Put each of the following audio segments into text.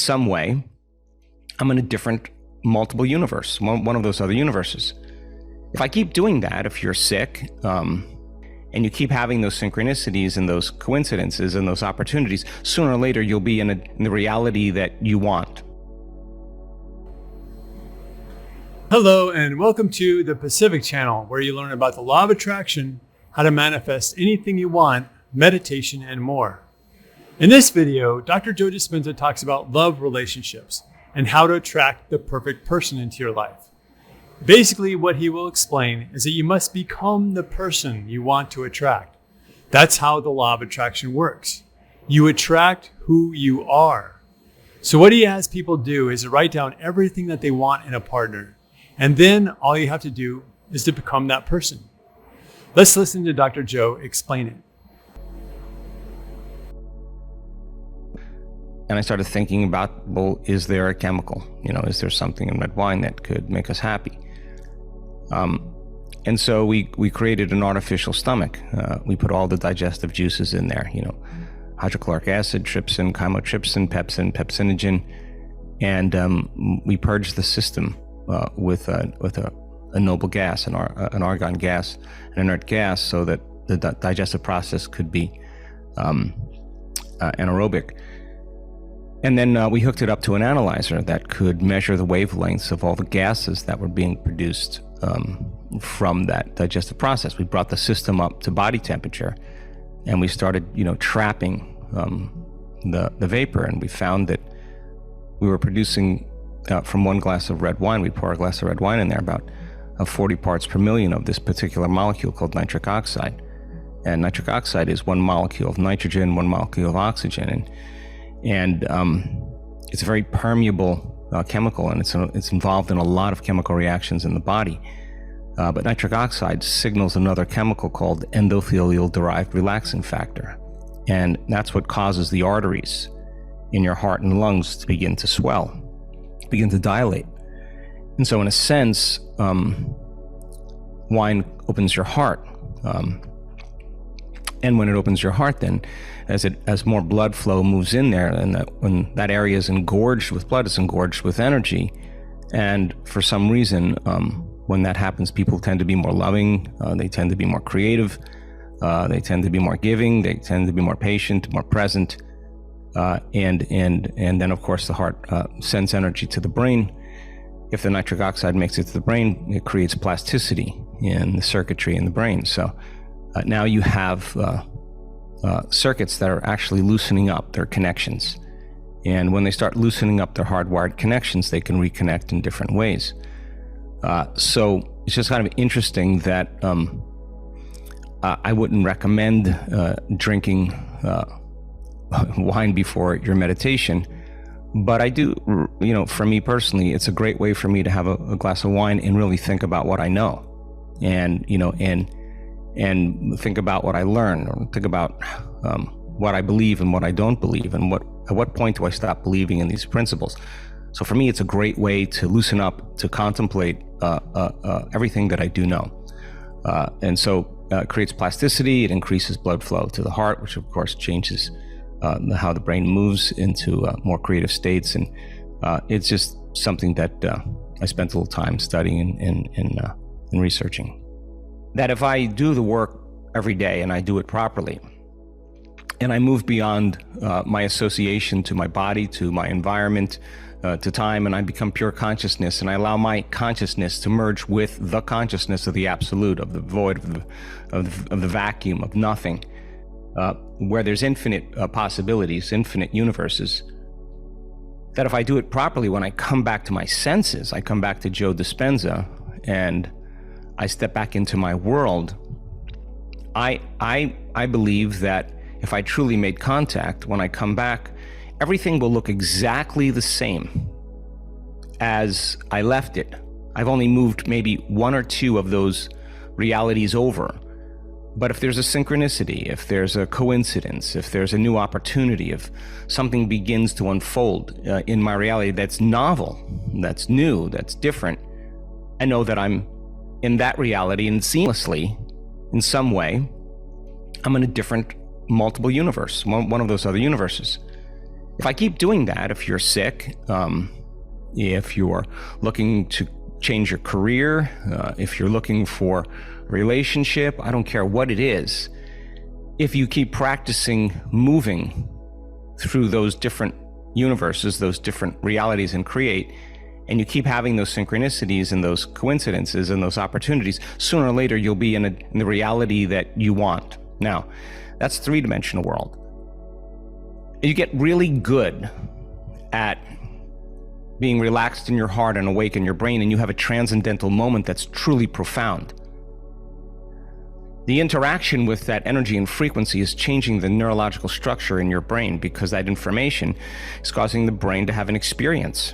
some way, I'm in a different multiple universe, one of those other universes. If I keep doing that, if you're sick, and you keep having those synchronicities and those coincidences and those opportunities, sooner or later you'll be in the reality that you want. Hello, and welcome to the Pacific Channel, where you learn about the law of attraction, how to manifest anything you want, meditation, and more. In this video, Dr. Joe Dispenza talks about love relationships and how to attract the perfect person into your life. Basically, what he will explain is that you must become the person you want to attract. That's how the law of attraction works. You attract who you are. So what he has people do is to write down everything that they want in a partner. And then all you have to do is to become that person. Let's listen to Dr. Joe explain it. And I started thinking about, well, is there a chemical? Is there something in red wine that could make us happy? And so we created an artificial stomach. We put all the digestive juices in there, hydrochloric acid, trypsin, chymotrypsin, pepsin, pepsinogen, and we purged the system with a noble gas, an argon gas, an inert gas, so that the digestive process could be anaerobic. And then we hooked it up to an analyzer that could measure the wavelengths of all the gases that were being produced from that digestive process. We brought the system up to body temperature, and we started, trapping the vapor, and we found that we were producing from one glass of red wine. We pour a glass of red wine in there, about 40 parts per million of this particular molecule called nitric oxide. And nitric oxide is one molecule of nitrogen, one molecule of oxygen, and it's a very permeable chemical, and it's involved in a lot of chemical reactions in the body. But nitric oxide signals another chemical called endothelial-derived relaxin factor, and that's what causes the arteries in your heart and lungs to begin to swell, begin to dilate. And so in a sense, wine opens your heart. And when it opens your heart, then as more blood flow moves in there, and when that area is engorged with blood, it's engorged with energy. And for some reason, when that happens, people tend to be more loving, they tend to be more creative, they tend to be more giving, they tend to be more patient, more present, and then of course the heart sends energy to the brain. If the nitric oxide makes it to the brain, it creates plasticity in the circuitry in the brain. So now you have circuits that are actually loosening up their connections. And when they start loosening up their hardwired connections, they can reconnect in different ways. So it's just kind of interesting that I wouldn't recommend drinking wine before your meditation. But I do, for me personally, it's a great way for me to have a glass of wine and really think about what I know. And think about what I learned, or think about what I believe and what I don't believe, and at what point do I stop believing in these principles. So for me, it's a great way to loosen up, to contemplate everything that I do know. And so it creates plasticity, it increases blood flow to the heart, which of course changes how the brain moves into more creative states. And it's just something that I spent a little time studying and researching. That if I do the work every day and I do it properly, and I move beyond my association to my body, to my environment, to time, and I become pure consciousness, and I allow my consciousness to merge with the consciousness of the absolute, of the void, of the vacuum, of nothing, where there's infinite possibilities, infinite universes, that if I do it properly, when I come back to my senses, I come back to Joe Dispenza, and I step back into my world, I believe that if I truly made contact, when I come back, everything will look exactly the same as I left it. I've only moved maybe one or two of those realities over. But if there's a synchronicity, if there's a coincidence, if there's a new opportunity, if something begins to unfold in my reality that's novel, that's new, that's different, I know that I'm in that reality, and seamlessly, in some way, I'm in a different multiple universe, one of those other universes. If I keep doing that, if you're sick, if you're looking to change your career, if you're looking for a relationship, I don't care what it is, if you keep practicing moving through those different universes, those different realities and create, and you keep having those synchronicities and those coincidences and those opportunities, sooner or later you'll be in the reality that you want. Now, that's three-dimensional world. You get really good at being relaxed in your heart and awake in your brain, and you have a transcendental moment that's truly profound. The interaction with that energy and frequency is changing the neurological structure in your brain, because that information is causing the brain to have an experience.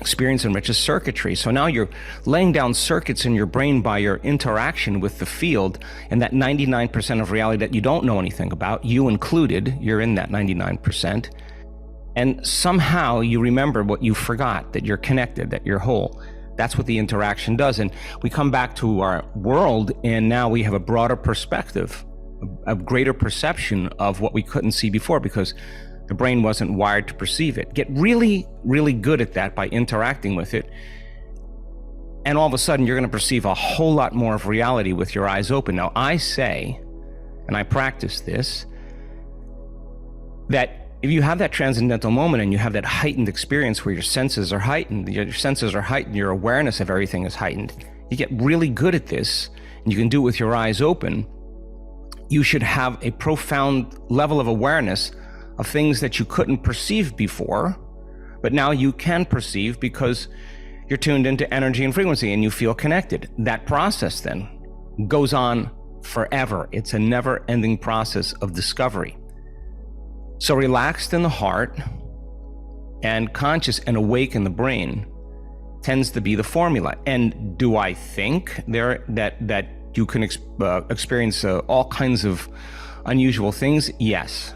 Experience enriches circuitry. So now you're laying down circuits in your brain by your interaction with the field, and that 99% of reality that you don't know anything about, you included, you're in that 99%. And somehow you remember what you forgot, that you're connected, that you're whole. That's what the interaction does. And we come back to our world, and now we have a broader perspective, a greater perception of what we couldn't see before, because the brain wasn't wired to perceive it. Get really, really good at that by interacting with it. And all of a sudden, you're going to perceive a whole lot more of reality with your eyes open. Now, I say, and I practice this, that if you have that transcendental moment and you have that heightened experience where your senses are heightened, your awareness of everything is heightened, you get really good at this, and you can do it with your eyes open, you should have a profound level of awareness of things that you couldn't perceive before, but now you can perceive because you're tuned into energy and frequency and you feel connected. That process then goes on forever. It's a never-ending process of discovery. So relaxed in the heart and conscious and awake in the brain tends to be the formula. And do I think that you can experience all kinds of unusual things? Yes.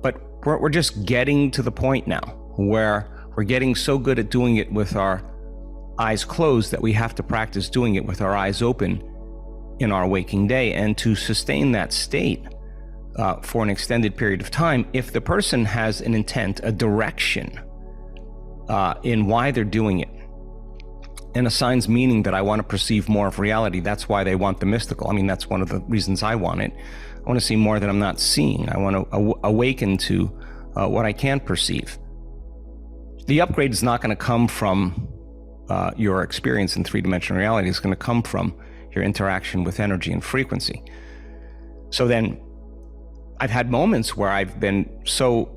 But we're just getting to the point now where we're getting so good at doing it with our eyes closed that we have to practice doing it with our eyes open in our waking day. And to sustain that state for an extended period of time, if the person has an intent, a direction in why they're doing it, and assigns meaning that I want to perceive more of reality, that's why they want the mystical. I mean, that's one of the reasons I want it. I want to see more that I'm not seeing. I want to awaken to what I can perceive. The upgrade is not going to come from your experience in three-dimensional reality. It's going to come from your interaction with energy and frequency. So then I've had moments where I've been so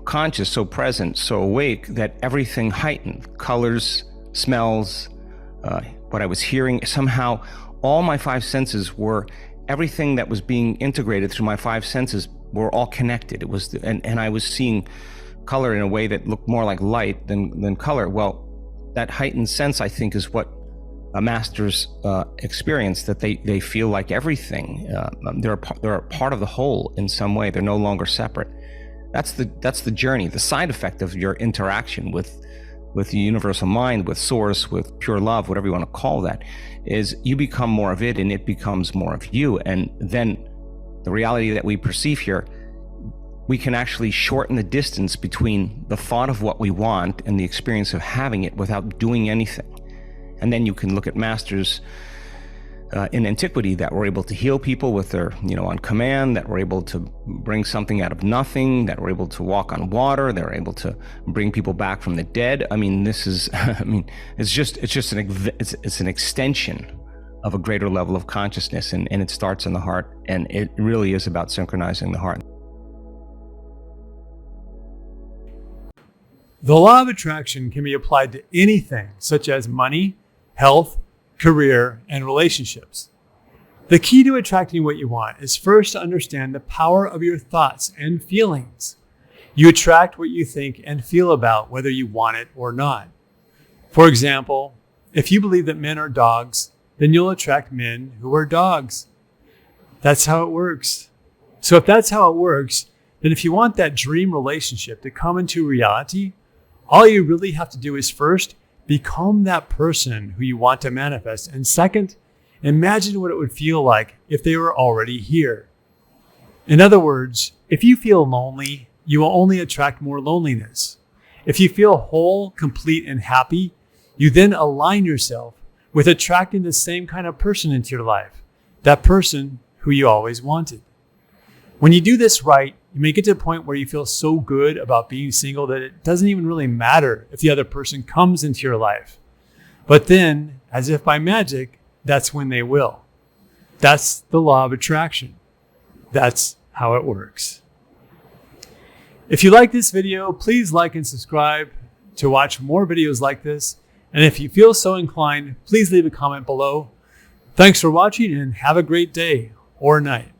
conscious, so present, so awake that everything heightened. Colors, smells, what I was hearing, somehow all my five senses were, everything that was being integrated through my five senses were all connected. It was, and I was seeing color in a way that looked more like light than color. Well, that heightened sense, I think, is what masters experience, that they feel like everything. They're a part of the whole in some way. They're no longer separate. That's the journey. The side effect of your interaction with the universal mind, with source, with pure love, whatever you want to call that, is you become more of it and it becomes more of you. And then the reality that we perceive here, we can actually shorten the distance between the thought of what we want and the experience of having it without doing anything. And then you can look at masters in antiquity that were able to heal people with their, on command, that were able to bring something out of nothing, that were able to walk on water, they were able to bring people back from the dead. I mean, this is, it's an extension of a greater level of consciousness, and it starts in the heart, and it really is about synchronizing the heart. The law of attraction can be applied to anything, such as money, health, career, and relationships. The key to attracting what you want is first to understand the power of your thoughts and feelings. You attract what you think and feel about, whether you want it or not. For example, if you believe that men are dogs, then you'll attract men who are dogs. That's how it works. So if that's how it works, then if you want that dream relationship to come into reality, all you really have to do is first, become that person who you want to manifest. And second, imagine what it would feel like if they were already here. In other words, if you feel lonely, you will only attract more loneliness. If you feel whole, complete, and happy, you then align yourself with attracting the same kind of person into your life, that person who you always wanted. When you do this right, you may get to a point where you feel so good about being single that it doesn't even really matter if the other person comes into your life. But then, as if by magic, that's when they will. That's the law of attraction. That's how it works. If you like this video, please like and subscribe to watch more videos like this. And if you feel so inclined, please leave a comment below. Thanks for watching and have a great day or night.